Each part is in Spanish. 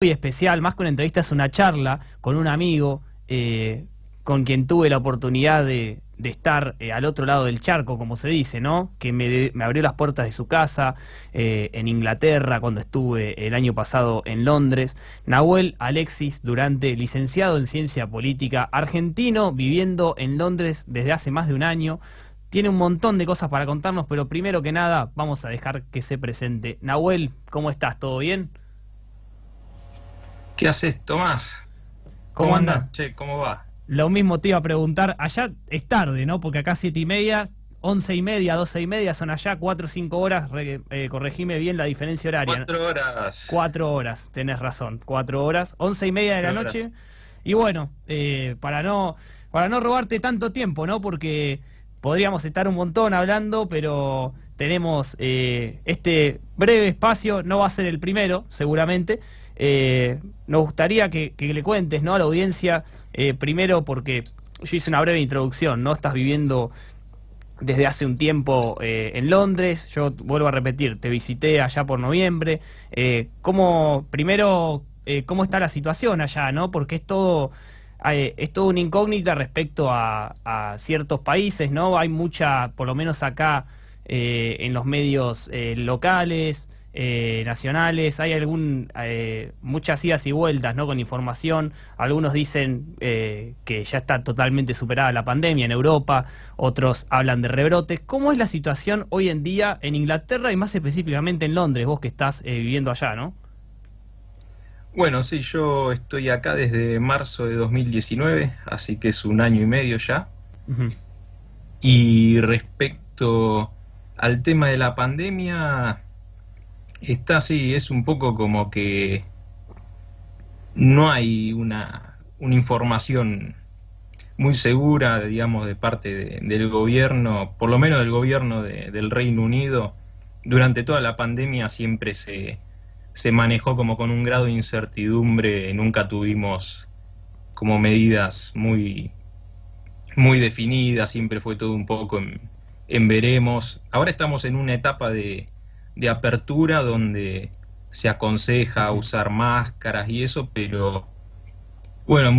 Muy especial, más que una entrevista, es una charla con un amigo con quien tuve la oportunidad de estar al otro lado del charco, como se dice, ¿no? Que me abrió las puertas de su casa en Inglaterra cuando estuve el año pasado en Londres. Nahuel Alexis Durante, licenciado en Ciencia Política, argentino, viviendo en Londres desde hace más de un año. Tiene un montón de cosas para contarnos, pero primero que nada vamos a dejar que se presente. Nahuel, ¿cómo estás? ¿Todo bien? ¿Qué haces, Tomás? ¿Cómo ¿Cómo andás? andás? Che, ¿cómo va? Lo mismo te iba a preguntar. Allá es tarde, ¿no? Porque acá 7:30, 11:30, 12:30 son allá, 4 o 5 horas. Corregime bien la diferencia horaria. 4 horas. 4 horas, tenés razón, 4 horas, 11:30 de la 4 noche. horas. Y bueno, para no robarte tanto tiempo, ¿no? Porque podríamos estar un montón hablando, pero tenemos este breve espacio, no va a ser el primero, seguramente. Nos gustaría que le cuentes, ¿no?, a la audiencia, primero porque yo hice una breve introducción, ¿no? Estás viviendo desde hace un tiempo en Londres. Yo vuelvo a repetir, te visité allá por noviembre. Primero, ¿cómo está la situación allá, no? Porque es todo una incógnita respecto a ciertos países, ¿no? Hay mucha, por lo menos acá, en los medios locales, nacionales, hay muchas idas y vueltas, ¿no?, con información. Algunos dicen que ya está totalmente superada la pandemia en Europa, otros hablan de rebrotes. ¿Cómo es la situación hoy en día en Inglaterra y más específicamente en Londres, vos que estás viviendo allá, ¿no? Bueno, sí, yo estoy acá desde marzo de 2019, así que es un año y medio ya. Ujú. Y respecto al tema de la pandemia, está así, es un poco como que no hay una información muy segura, digamos, de parte del gobierno, por lo menos del gobierno del Reino Unido. Durante toda la pandemia siempre se manejó como con un grado de incertidumbre, nunca tuvimos como medidas muy definidas, siempre fue todo un poco en veremos. Ahora estamos en una etapa de apertura donde se aconseja Ujú. usar máscaras y eso, pero bueno,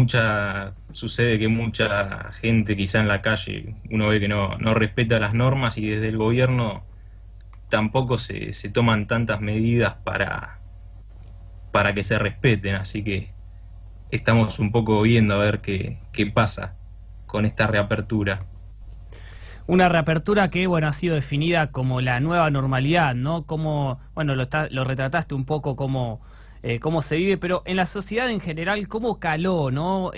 sucede que mucha gente quizá en la calle uno ve que no respeta las normas, y desde el gobierno tampoco se toman tantas medidas para que se respeten, así que estamos un poco viendo a ver qué pasa con esta reapertura. Una reapertura que, bueno, ha sido definida como la nueva normalidad, ¿no? Como, bueno, lo retrataste un poco cómo se vive, pero en la sociedad en general, ¿cómo caló, no?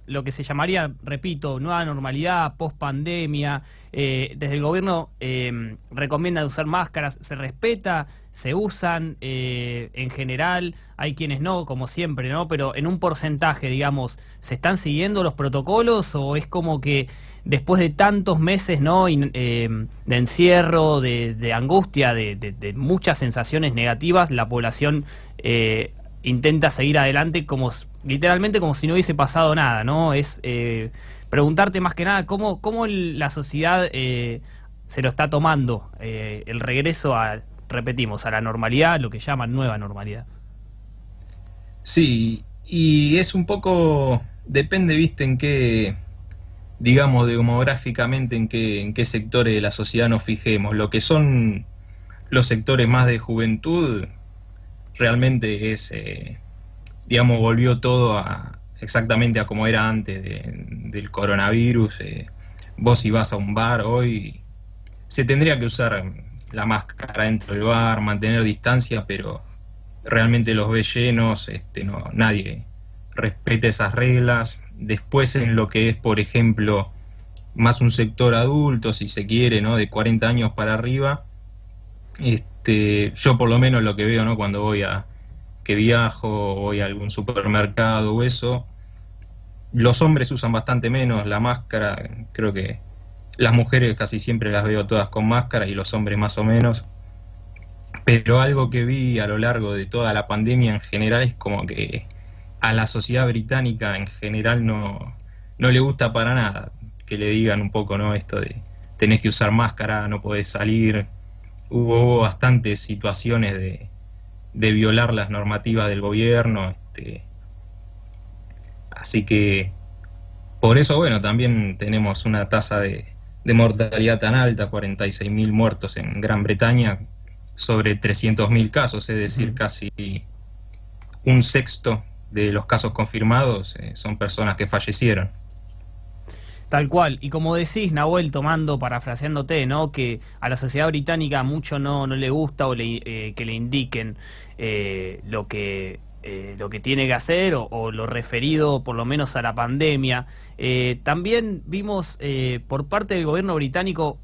Lo que se llamaría, repito, nueva normalidad, post-pandemia. Desde el gobierno recomiendan usar máscaras, se respeta, se usan en general, hay quienes no, como siempre, ¿no? Pero en un porcentaje, digamos, ¿se están siguiendo los protocolos o es como que después de tantos meses, ¿no?, de encierro, de angustia, de muchas sensaciones negativas, la población intenta seguir adelante literalmente como si no hubiese pasado nada, ¿no? Es preguntarte más que nada cómo la sociedad se lo está tomando, el regreso repetimos, a la normalidad, lo que llaman nueva normalidad. Sí, y es un poco, depende, viste, digamos, demográficamente, en qué sectores de la sociedad nos fijemos. Lo que son los sectores más de juventud, realmente digamos, volvió todo exactamente a como era antes del coronavirus. Vos, si vas a un bar hoy, se tendría que usar la máscara dentro del bar, mantener distancia, pero realmente los ves llenos, nadie respeta esas reglas. Después, en lo que es, por ejemplo, más un sector adulto, si se quiere, ¿no?, de 40 años para arriba, yo por lo menos lo que veo, ¿no?, cuando que viajo, voy a algún supermercado o eso, los hombres usan bastante menos la máscara. Creo que las mujeres casi siempre las veo todas con máscara y los hombres más o menos. Pero algo que vi a lo largo de toda la pandemia en general es como que a la sociedad británica en general no le gusta para nada que le digan un poco, ¿no?, esto de tenés que usar máscara, no podés salir. Hubo bastantes situaciones de violar las normativas del gobierno. Así que por eso, bueno, también tenemos una tasa de mortalidad tan alta, 46.000 muertos en Gran Bretaña, sobre 300.000 casos, es decir, casi un sexto de los casos confirmados son personas que fallecieron. Tal cual, y como decís, Nahuel, parafraseándote, ¿no? Que a la sociedad británica mucho no le gusta que le indiquen lo que tiene que hacer o lo referido por lo menos a la pandemia. También vimos por parte del gobierno británico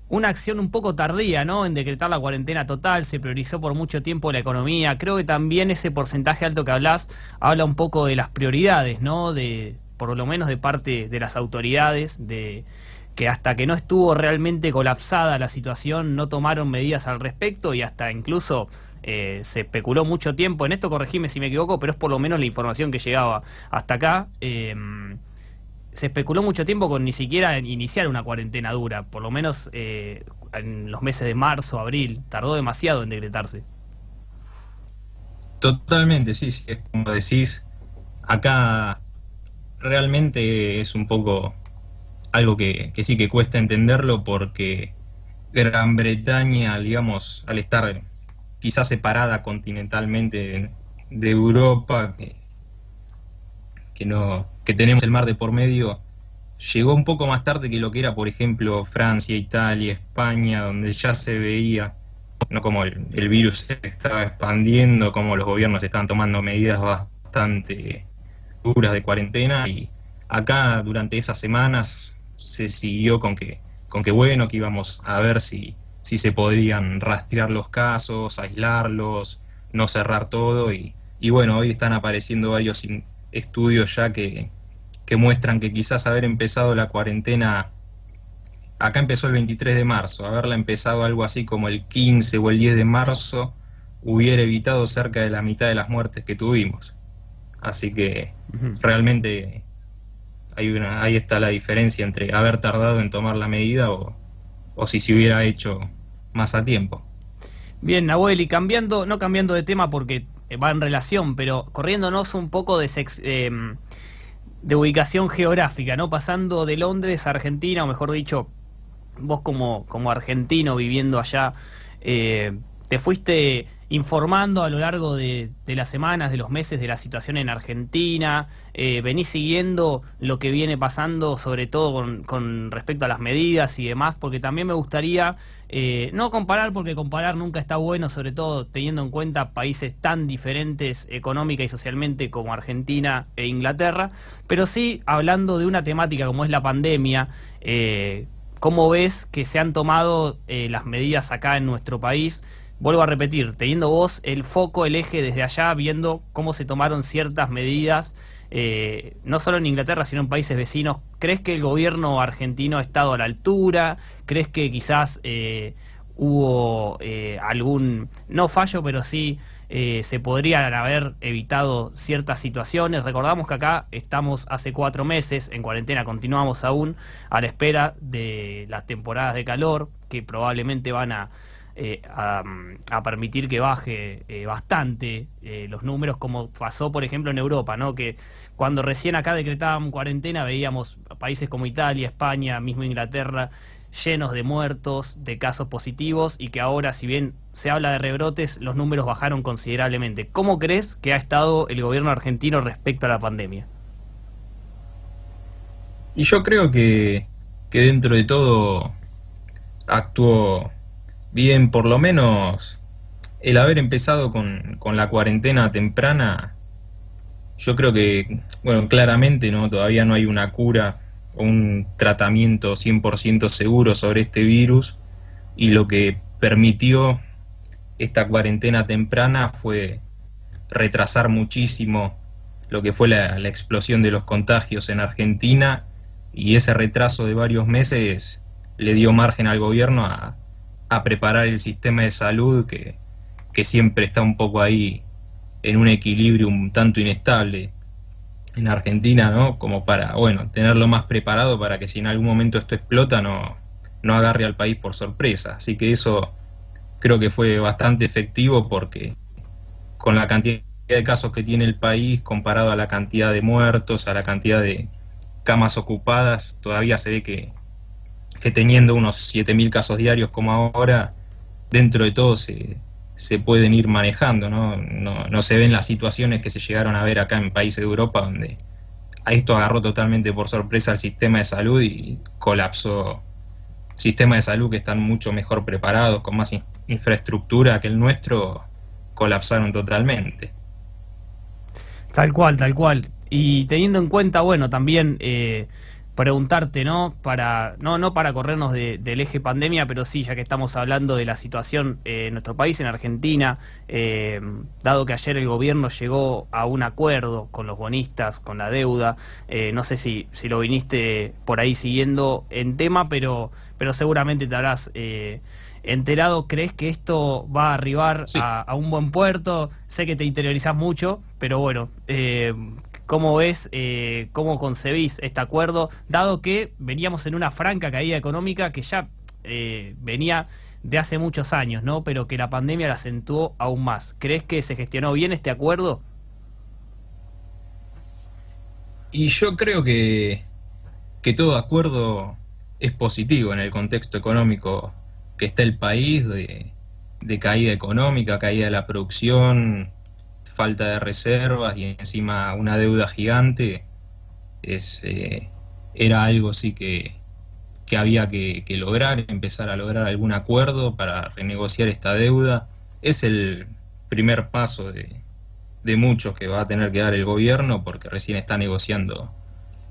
una acción un poco tardía, ¿no? En decretar la cuarentena total, se priorizó por mucho tiempo la economía. Creo que también ese porcentaje alto que hablás habla un poco de las prioridades, ¿no? Por lo menos de parte de las autoridades, de que hasta que no estuvo realmente colapsada la situación no tomaron medidas al respecto, y hasta incluso se especuló mucho tiempo en esto, corregime si me equivoco, pero es por lo menos la información que llegaba hasta acá. Se especuló mucho tiempo con ni siquiera iniciar una cuarentena dura, por lo menos en los meses de marzo, abril, tardó demasiado en decretarse. Totalmente, sí, sí, es como decís, acá realmente es un poco algo que sí que cuesta entenderlo, porque Gran Bretaña, digamos, al estar quizás separada continentalmente de Europa, que tenemos el mar de por medio, llegó un poco más tarde que lo que era, por ejemplo, Francia, Italia, España, donde ya se veía, no, como el virus se estaba expandiendo, como los gobiernos estaban tomando medidas bastante duras de cuarentena, y acá durante esas semanas se siguió con que bueno, que íbamos a ver si se podrían rastrear los casos, aislarlos, no cerrar todo, y bueno, hoy están apareciendo varios estudios ya que muestran que quizás haber empezado la cuarentena, acá empezó el 23 de marzo, haberla empezado algo así como el 15 o el 10 de marzo, hubiera evitado cerca de la mitad de las muertes que tuvimos. Así que realmente ahí está la diferencia entre haber tardado en tomar la medida o si se hubiera hecho más a tiempo. Bien, Nahuel, y no cambiando de tema porque va en relación, pero corriéndonos un poco de ubicación geográfica, ¿no? Pasando de Londres a Argentina, o mejor dicho, vos como argentino viviendo allá, te fuiste informando a lo largo de las semanas, de los meses, de la situación en Argentina, venís siguiendo lo que viene pasando, sobre todo con respecto a las medidas y demás, porque también me gustaría no comparar, porque comparar nunca está bueno, sobre todo teniendo en cuenta países tan diferentes económica y socialmente como Argentina e Inglaterra, pero sí hablando de una temática como es la pandemia. ¿Cómo ves que se han tomado las medidas acá en nuestro país? Vuelvo a repetir, teniendo vos el foco, el eje desde allá, viendo cómo se tomaron ciertas medidas, no solo en Inglaterra, sino en países vecinos. ¿Crees que el gobierno argentino ha estado a la altura? ¿Crees que quizás hubo algún, no fallo, pero sí se podrían haber evitado ciertas situaciones? Recordamos que acá estamos hace 4 meses en cuarentena, continuamos aún a la espera de las temporadas de calor, que probablemente van a permitir que baje bastante los números, como pasó por ejemplo en Europa, ¿no? Que cuando recién acá decretaban cuarentena veíamos países como Italia, España, mismo Inglaterra, llenos de muertos, de casos positivos, y que ahora, si bien se habla de rebrotes, los números bajaron considerablemente. ¿Cómo crees que ha estado el gobierno argentino respecto a la pandemia? Y yo creo que dentro de todo actuó bien, por lo menos el haber empezado con la cuarentena temprana. Yo creo que, bueno, claramente no, todavía no hay una cura o un tratamiento 100% seguro sobre este virus, y lo que permitió esta cuarentena temprana fue retrasar muchísimo lo que fue la explosión de los contagios en Argentina, y ese retraso de varios meses le dio margen al gobierno a preparar el sistema de salud, que siempre está un poco ahí en un equilibrio un tanto inestable en Argentina, ¿no? Como para, bueno, tenerlo más preparado para que si en algún momento esto explota no agarre al país por sorpresa. Así que eso creo que fue bastante efectivo, porque con la cantidad de casos que tiene el país comparado a la cantidad de muertos, a la cantidad de camas ocupadas, todavía se ve que teniendo unos 7.000 casos diarios como ahora, dentro de todo se pueden ir manejando, ¿no? No se ven las situaciones que se llegaron a ver acá en países de Europa, donde a esto agarró totalmente por sorpresa el sistema de salud y colapsó. Sistemas de salud que están mucho mejor preparados, con más infraestructura que el nuestro, colapsaron totalmente. Tal cual, tal cual. Y teniendo en cuenta, bueno, también preguntarte, ¿no? No para corrernos del eje pandemia, pero sí, ya que estamos hablando de la situación en nuestro país, en Argentina, dado que ayer el gobierno llegó a un acuerdo con los bonistas, con la deuda, no sé si lo viniste por ahí siguiendo en tema, pero seguramente te habrás enterado. ¿Crees que esto va a arribar Sí. a un buen puerto? Sé que te interiorizás mucho, pero bueno, ¿cómo ves, cómo concebís este acuerdo, dado que veníamos en una franca caída económica que ya venía de hace muchos años, ¿no? Pero que la pandemia la acentuó aún más? ¿Crees que se gestionó bien este acuerdo? Y yo creo que todo acuerdo es positivo en el contexto económico que está el país, de caída económica, caída de la producción, falta de reservas y encima una deuda gigante. es Era algo sí que había que lograr, empezar a lograr algún acuerdo para renegociar esta deuda. Es el primer paso de muchos que va a tener que dar el gobierno, porque recién está negociando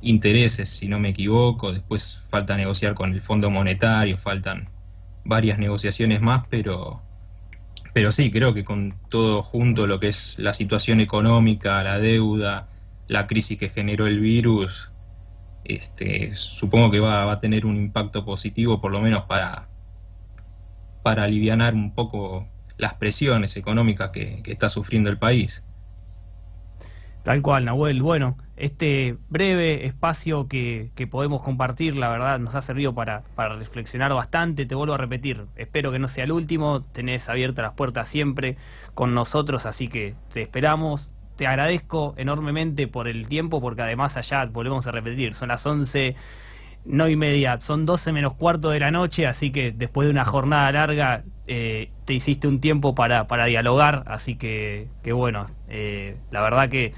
intereses, si no me equivoco. Después falta negociar con el Fondo Monetario, faltan varias negociaciones más, pero sí, creo que con todo junto, lo que es la situación económica, la deuda, la crisis que generó el virus, supongo que va a tener un impacto positivo, por lo menos para alivianar un poco las presiones económicas que está sufriendo el país. Tal cual, Nahuel. Bueno, este breve espacio que podemos compartir, la verdad, nos ha servido para reflexionar bastante. Te vuelvo a repetir, espero que no sea el último. Tenés abiertas las puertas siempre con nosotros, así que te esperamos. Te agradezco enormemente por el tiempo, porque además allá, volvemos a repetir, son las 11, no y media, son 12 menos cuarto de la noche, así que después de una jornada larga te hiciste un tiempo para dialogar, así que bueno, la verdad que,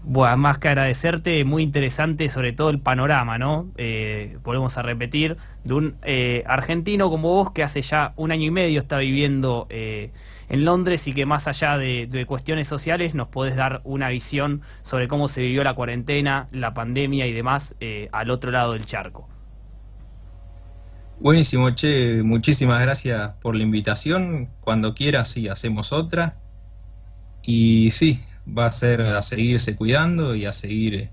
bueno, más que agradecerte, muy interesante sobre todo el panorama, ¿no? Volvemos a repetir, de un argentino como vos que hace ya un año y medio está viviendo en Londres, y que más allá de cuestiones sociales nos podés dar una visión sobre cómo se vivió la cuarentena, la pandemia y demás al otro lado del charco. Buenísimo, che, muchísimas gracias por la invitación. Cuando quieras, sí, hacemos otra. Y sí, va a ser a seguirse cuidando y a seguir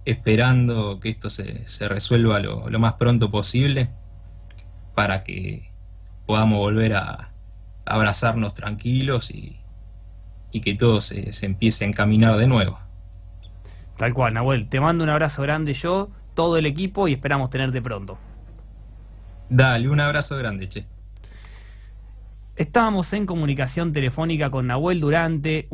esperando que esto se resuelva lo más pronto posible, para que podamos volver a abrazarnos tranquilos y que todo se empiece a encaminar de nuevo. Tal cual, Nahuel. Te mando un abrazo grande yo, todo el equipo, y esperamos tenerte pronto. Dale, un abrazo grande, che. Estábamos en comunicación telefónica con Nahuel Durante.